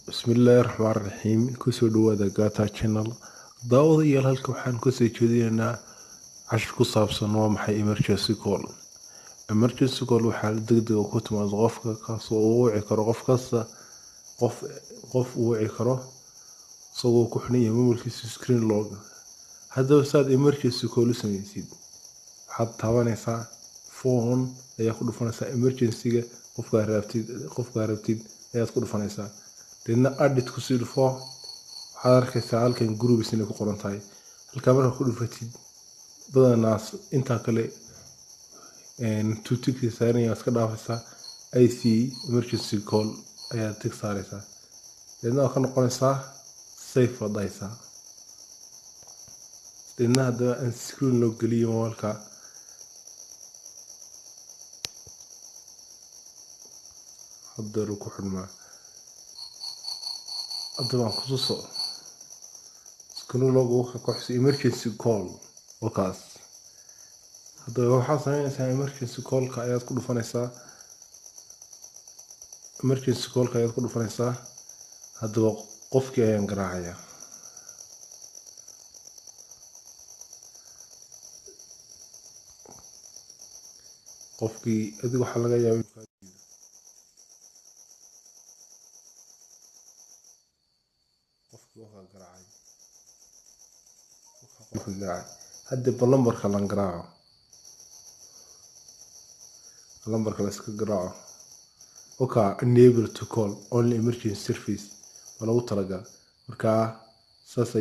بسم الله الرحمن الرحيم كسو دوادا Gata channel daawada iyo halka waxaan ku soo jeedinaynaa cashar ku saabsan waa maxay emergency call. Emergency call waxaa la degdeg ku timaado qofka kaas oo uu wici karo qof kasta qof uu wici karo isagoo ku xidhan mobilkiisa screen log. Haddaba saad emergency call u samaysid waxaad taabanaysaa phone ayaa ku dhufanaysaa emergency-ga qofka rabtid ayaad ku dhufanaysaa deedna edit ku sii dhufo waxaad arkaysaa halkan groups inay ku qoran tahay halka marka ku dhufatid badanaas inta kale tuutigii saaraya iska dhaafaysaa IC emergency call ayaa tig saaraysaa deedna waxaad noqonaysaa safe wadaysaa deedna hadda aan screen loo geliyo mobilka hadda ku xidhmaa hadda waan ku soo screen log waxa ku xisay emergency call wakaas hadda waxaa sameynaysaa emergency call ka ayaad ku dhufanaysaa hadda qofkii ayaan garaacaya qofkii adiga waxa laga yaabaa hadda lambarka la garaaco lambarka la iska garaaco enable to call only emergency service wala u talagal marka saas